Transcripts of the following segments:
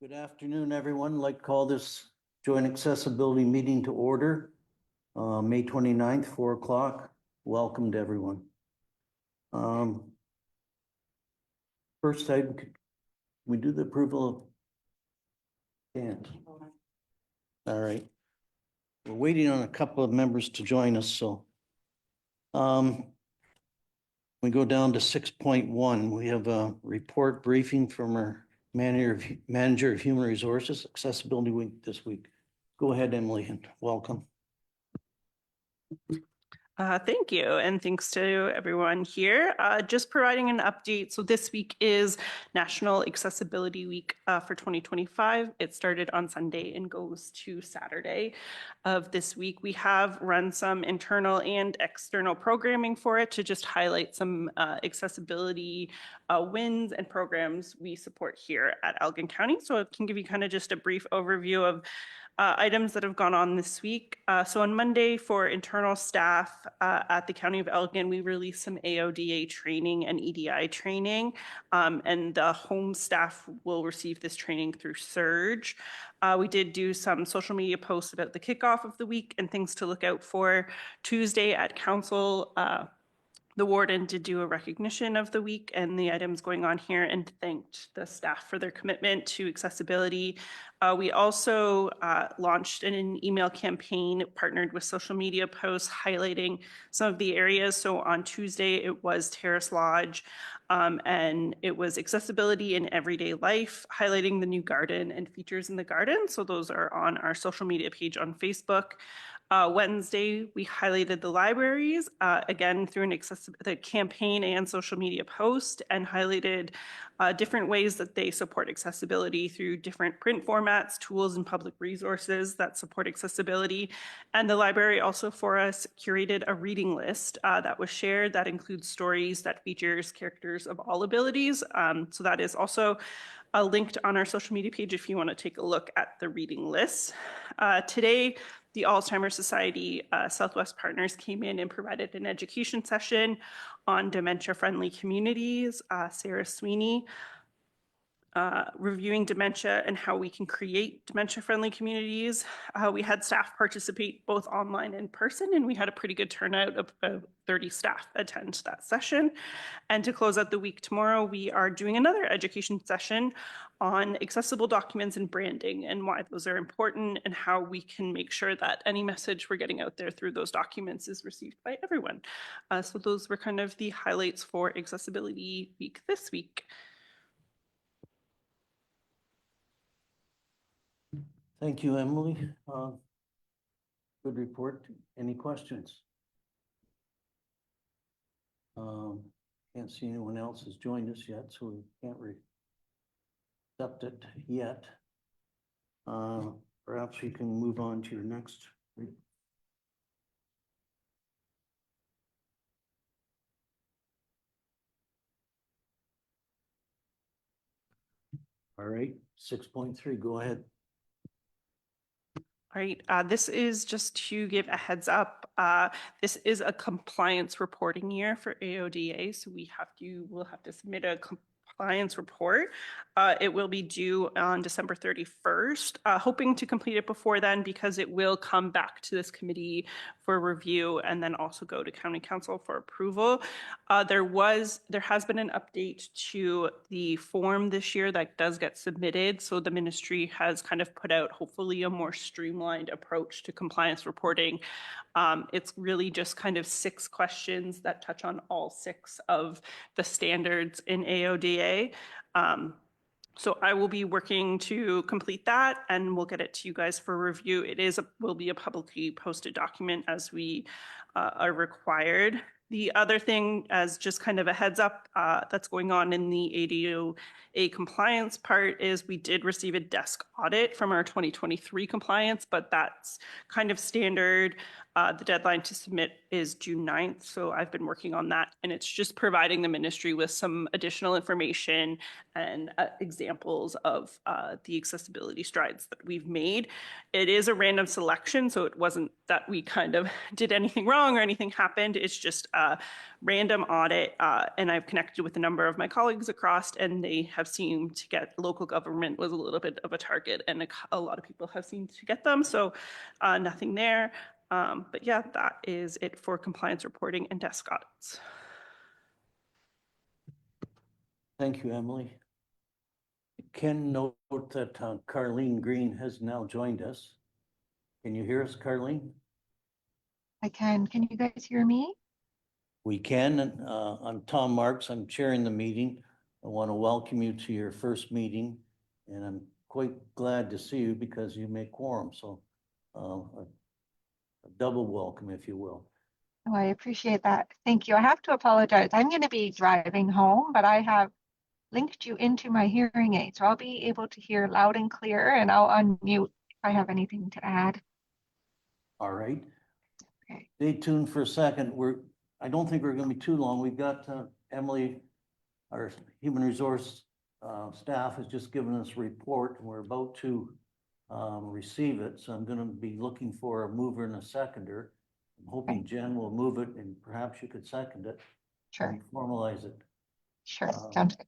Good afternoon, everyone. I'd like to call this joint accessibility meeting to order. May 29th, 4 o'clock. Welcome to everyone. First item, could we do the approval of and all right. We're waiting on a couple of members to join us, so we go down to 6.1. We have a report briefing from our manager of human resources, Accessibility Week this week. Go ahead, Emily, and welcome. Thank you, and thanks to everyone here. Just providing an update. So this week is National Accessibility Week for 2025. It started on Sunday and goes to Saturday of this week. We have run some internal and external programming for it to just highlight some accessibility wins and programs we support here at Elgin County. So I can give you kind of just a brief overview of items that have gone on this week. So on Monday for internal staff at the County of Elgin, we released some AODA training and EDI training, and the home staff will receive this training through Surge. We did do some social media posts about the kickoff of the week and things to look out for. Tuesday at council, the warden did do a recognition of the week and the items going on here and thanked the staff for their commitment to accessibility. We also launched an email campaign, partnered with social media posts highlighting some of the areas. So on Tuesday, it was Terrace Lodge, and it was accessibility in everyday life, highlighting the new garden and features in the garden. So those are on our social media page on Facebook. Wednesday, we highlighted the libraries, again, through the campaign and social media post, and highlighted different ways that they support accessibility through different print formats, tools, and public resources that support accessibility. And the library also for us curated a reading list that was shared that includes stories that features characters of all abilities. So that is also linked on our social media page if you want to take a look at the reading list. Today, the Alzheimer's Society Southwest Partners came in and provided an education session on dementia-friendly communities. Sarah Sweeney, reviewing dementia and how we can create dementia-friendly communities. We had staff participate both online and in person, and we had a pretty good turnout of 30 staff attend that session. And to close out the week tomorrow, we are doing another education session on accessible documents and branding and why those are important and how we can make sure that any message we're getting out there through those documents is received by everyone. So those were kind of the highlights for Accessibility Week this week. Thank you, Emily. Good report. Any questions? Can't see anyone else has joined us yet, so we can't accept it yet. Perhaps we can move on to your next. All right, 6.3, go ahead. All right, this is just to give a heads up. This is a compliance reporting year for AODA, so we'll have to submit a compliance report. It will be due on December 31st, hoping to complete it before then because it will come back to this committee for review and then also go to County Council for approval. There has been an update to the form this year that does get submitted. So the ministry has kind of put out hopefully a more streamlined approach to compliance reporting. It's really just kind of 6 questions that touch on all 6 of the standards in AODA. So I will be working to complete that and we'll get it to you guys for review. Will be a publicly posted document as we are required. The other thing, as just kind of a heads up, that's going on in the ADOA compliance part is we did receive a desk audit from our 2023 compliance, but that's kind of standard. The deadline to submit is June 9th, so I've been working on that, and it's just providing the ministry with some additional information and examples of the accessibility strides that we've made. It is a random selection, so it wasn't that we kind of did anything wrong or anything happened. It's just a random audit, and I've connected with a number of my colleagues across, and they have seemed to get local government was a little bit of a target, and a lot of people have seemed to get them, so nothing there. But yeah, that is it for compliance reporting and desk audits. Thank you, Emily. Ken, note that Carlene Green has now joined us. Can you hear us, Carlene? I can. Can you guys hear me? We can. And I'm Tom Marks. I'm chairing the meeting. I want to welcome you to your first meeting, and I'm quite glad to see you because you make quorum. So a double welcome, if you will. Oh, I appreciate that. Thank you. I have to apologize. I'm going to be driving home, but I have linked you into my hearing aid, so I'll be able to hear loud and clear, and I'll unmute if I have anything to add. All right. Okay. Stay tuned for a second. I don't think we're going to be too long. We've got Emily, our human resource staff has just given us a report, and we're about to receive it. So I'm going to be looking for a mover and a seconder. I'm hoping Jen will move it, and perhaps you could second it. Sure. And formalize it. Sure. Sounds good.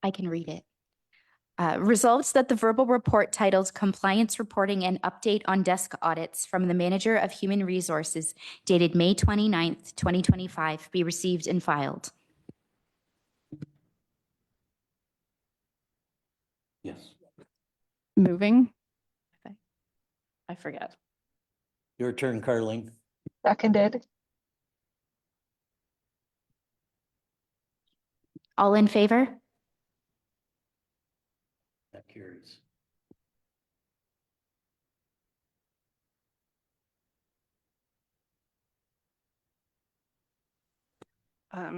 I can read it. Results that the verbal report titled Compliance Reporting and Update on Desk Audits from the Manager of Human Resources dated May 29th, 2025 be received and filed. Yes. Moving. I forget. Your turn, Carlene. Seconded. All in favor? That carries.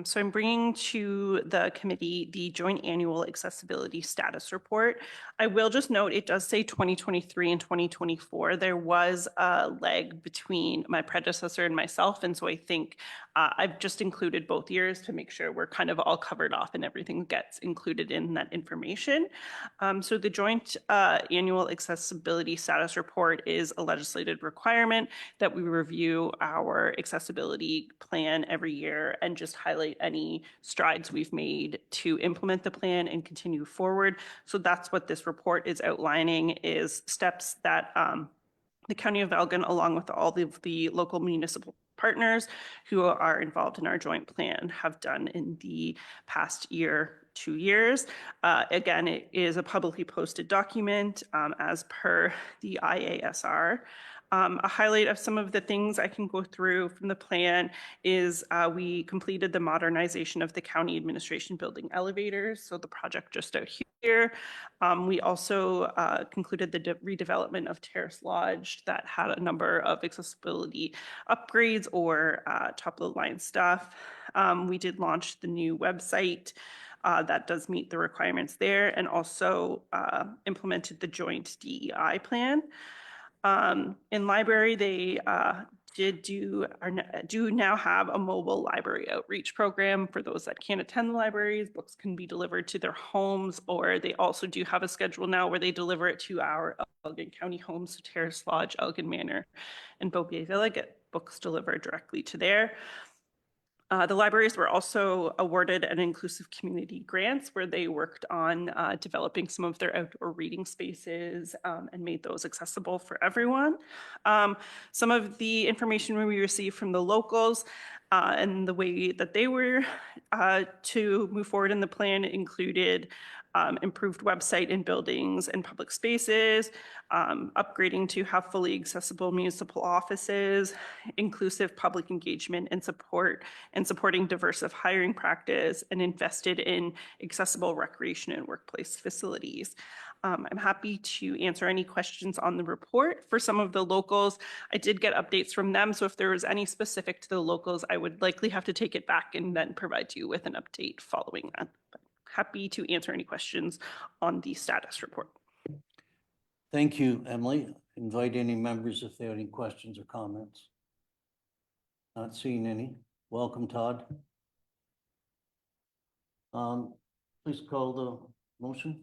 So I'm bringing to the committee the joint annual accessibility status report. I will just note, it does say 2023 and 2024. There was a lag between my predecessor and myself. And so I think I've just included both years to make sure we're kind of all covered off and everything gets included in that information. So the joint annual accessibility status report is a legislated requirement that we review our accessibility plan every year and just highlight any strides we've made to implement the plan and continue forward. So that's what this report is outlining, is steps that the County of Elgin, along with all of the local municipal partners who are involved in our joint plan, have done in the past year, 2 years. Again, it is a publicly posted document as per the IASR. A highlight of some of the things I can go through from the plan is we completed the modernization of the county administration building elevators, so the project just out here. We also concluded the redevelopment of Terrace Lodge that had a number of accessibility upgrades or top of the line stuff. We did launch the new website that does meet the requirements there, and also implemented the joint DEI plan. In library, they do now have a mobile library outreach program for those that can't attend the libraries. Books can be delivered to their homes, or they also do have a schedule now where they deliver it to our Elgin County homes, so Terrace Lodge, Elgin Manor, and Beauvais, get books delivered directly to there. The libraries were also awarded an inclusive community grants where they worked on developing some of their outdoor reading spaces and made those accessible for everyone. Some of the information we received from the locals and the way that they were to move forward in the plan included improved website and buildings and public spaces, upgrading to have fully accessible municipal offices, inclusive public engagement and support, and supporting diverse hiring practice, and invested in accessible recreation and workplace facilities. I'm happy to answer any questions on the report. For some of the locals, I did get updates from them, so if there was any specific to the locals, I would likely have to take it back and then provide you with an update following that. But happy to answer any questions on the status report. Thank you, Emily. Invite any members if they have any questions or comments. Not seeing any. Welcome, Todd. Please call the motion.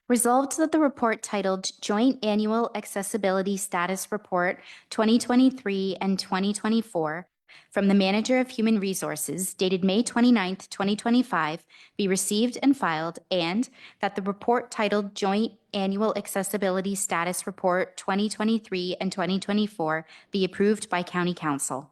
Resolved that the report titled Joint Annual Accessibility Status Report 2023 and 2024 from the Manager of Human Resources dated May 29th, 2025 be received and filed, and that the report titled Joint Annual Accessibility Status Report 2023 and 2024 be approved by County Council.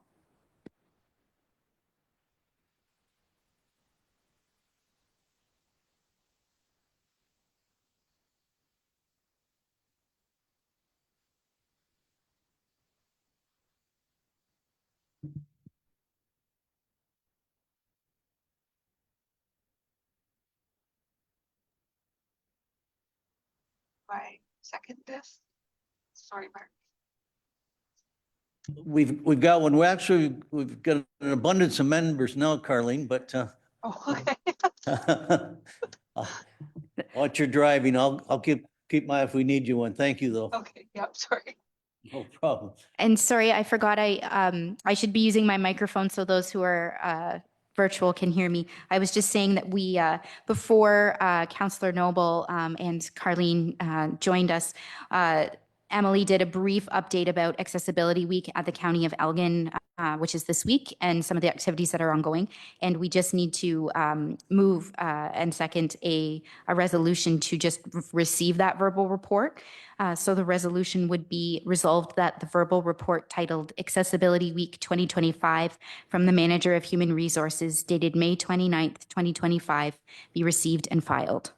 I second this. Sorry, Mark. We've got one. We've got an abundance of members now, Carleen, but Oh, okay. watch your driving. I'll keep my, if we need you one. Thank you, though. Okay, yep, sorry. No problem. And sorry, I forgot I should be using my microphone so those who are virtual can hear me. I was just saying that we, before Councillor Noble and Carleen joined us, Emily did a brief update about Accessibility Week at the County of Elgin, which is this week, and some of the activities that are ongoing. And we just need to move and second a resolution to just receive that verbal report. So the resolution would be resolved that the verbal report titled Accessibility Week 2025 from the Manager of Human Resources dated May 29th, 2025 be received and filed.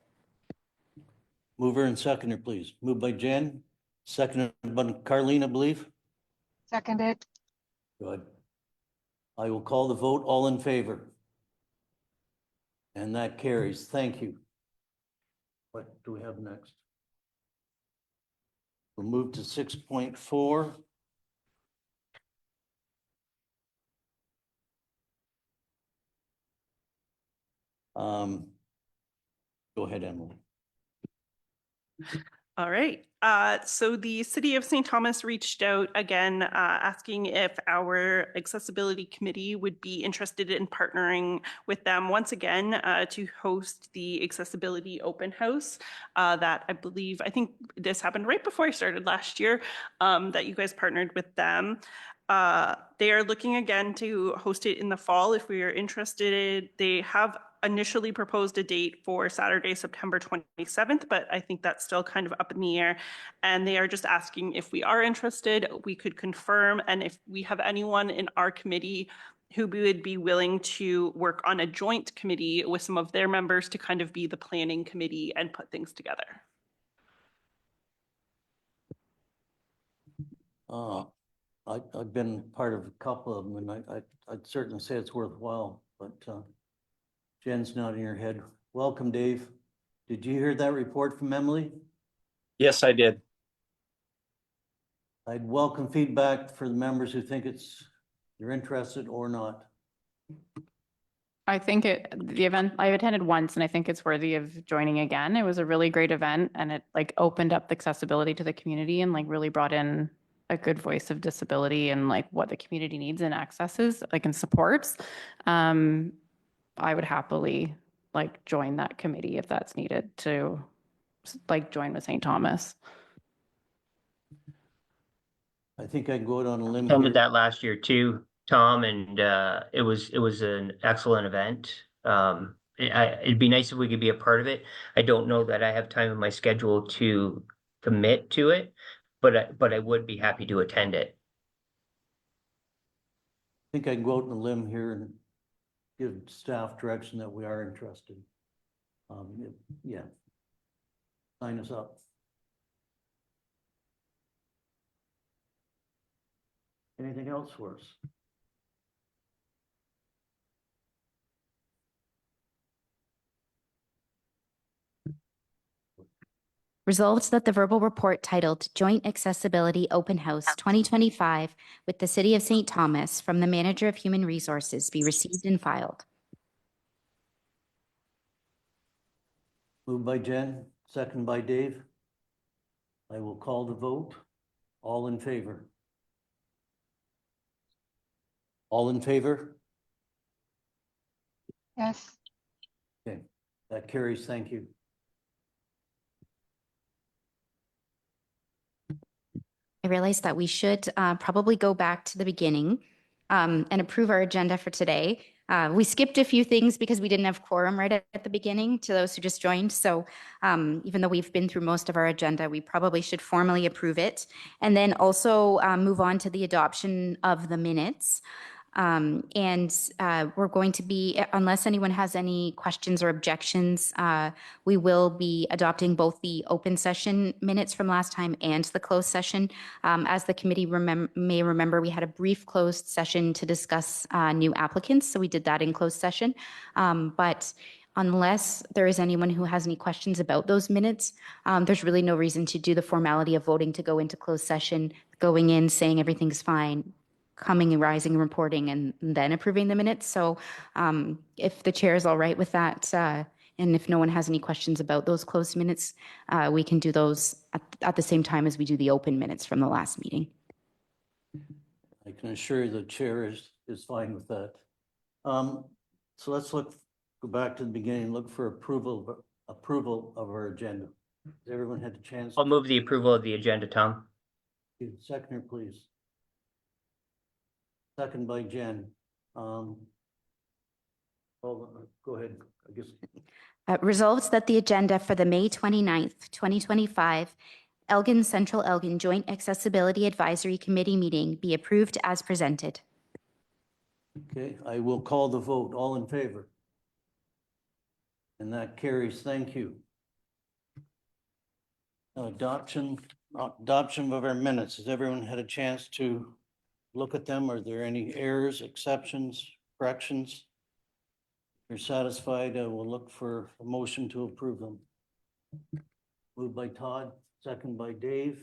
Mover and seconder, please. Moved by Jen, seconded by Carleen, I believe. Seconded. Good. I will call the vote. All in favor? And that carries. Thank you. What do we have next? We'll move to 6.4. Go ahead, Emily. All right. So the City of St. Thomas reached out again, asking if our accessibility committee would be interested in partnering with them once again to host the accessibility open house that I think this happened right before I started last year, that you guys partnered with them. They are looking again to host it in the fall if we are interested. They have initially proposed a date for Saturday, September 27th, but I think that's still kind of up in the air. And they are just asking if we are interested, we could confirm. And if we have anyone in our committee who would be willing to work on a joint committee with some of their members to kind of be the planning committee and put things together. I've been part of a couple of them, and I'd certainly say it's worthwhile, but Jen's nodding her head. Welcome, Dave. Did you hear that report from Emily? Yes, I did. I'd welcome feedback for the members who think you're interested or not. I think the event I've attended once, and I think it's worthy of joining again. It was a really great event, and it like opened up the accessibility to the community and like really brought in a good voice of disability and like what the community needs and accesses like and supports. I would happily like join that committee if that's needed to like join with St. Thomas. I think I can go out on a limb. Attended that last year too, Tom, and it was an excellent event. It'd be nice if we could be a part of it. I don't know that I have time in my schedule to commit to it, but I would be happy to attend it. I think I can go out on a limb here and give staff direction that we are interested. Yeah. Sign us up. Anything else for us? Resolved that the verbal report titled Joint Accessibility Open House 2025 with the City of St. Thomas from the Manager of Human Resources be received and filed. Moved by Jen, second by Dave. I will call the vote. All in favor? All in favor? Yes. Okay, that carries. Thank you. I realized that we should probably go back to the beginning and approve our agenda for today. We skipped a few things because we didn't have quorum right at the beginning to those who just joined. So even though we've been through most of our agenda, we probably should formally approve it. And then also move on to the adoption of the minutes. We're going to be, unless anyone has any questions or objections, we will be adopting both the open session minutes from last time and the closed session. As the committee may remember, we had a brief closed session to discuss new applicants, so we did that in closed session. But unless there is anyone who has any questions about those minutes, there's really no reason to do the formality of voting to go into closed session, going in, saying everything's fine, coming and rising and reporting, and then approving the minutes. So if the chair is all right with that, and if no one has any questions about those closed minutes, we can do those at the same time as we do the open minutes from the last meeting. I can assure you the chair is fine with that. So let's go back to the beginning, look for approval of our agenda. Has everyone had a chance? I'll move the approval of the agenda, Tom. Seconder, please. Second by Jen. Go ahead, I guess. Resolves that the agenda for the May 29th, 2025 Elgin Central Elgin Joint Accessibility Advisory Committee meeting be approved as presented. Okay, I will call the vote. All in favor? And that carries. Thank you. Adoption of our minutes. Has everyone had a chance to look at them? Are there any errors, exceptions, corrections? If you're satisfied, I will look for a motion to approve them. Moved by Todd, second by Dave.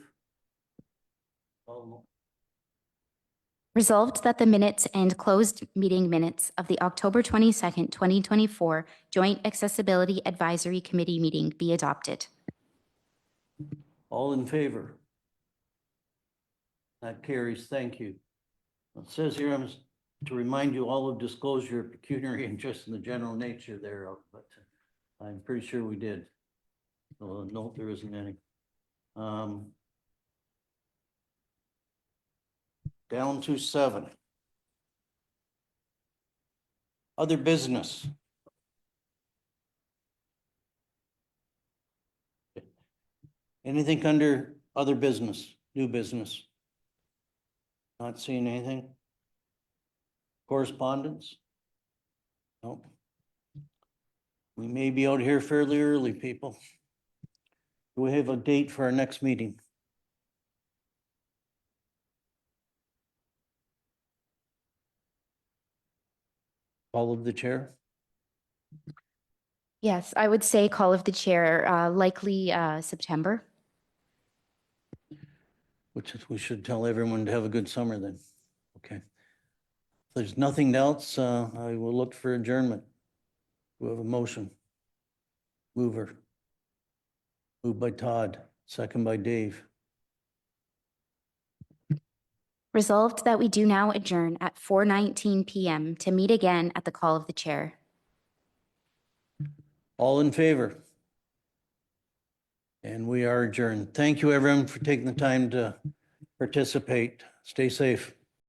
Resolved that the minutes and closed meeting minutes of the October 22nd, 2024 Joint Accessibility Advisory Committee meeting be adopted. All in favor? That carries. Thank you. It says here, to remind you all of disclosure of pecuniary interest in the general nature thereof, but I'm pretty sure we did. So no, there isn't any. Down to 7. Other business. Anything under other business, new business? Not seeing anything? Correspondence? Nope. We may be out here fairly early, people. Do we have a date for our next meeting? Call of the chair? Yes, I would say call of the chair, likely September. Which is, we should tell everyone to have a good summer then. Okay. If there's nothing else, I will look for adjournment. We have a motion. Mover. Moved by Todd, second by Dave. Resolved that we do now adjourn at 4:19 p.m. to meet again at the call of the chair. All in favor? And we are adjourned. Thank you, everyone, for taking the time to participate. Stay safe.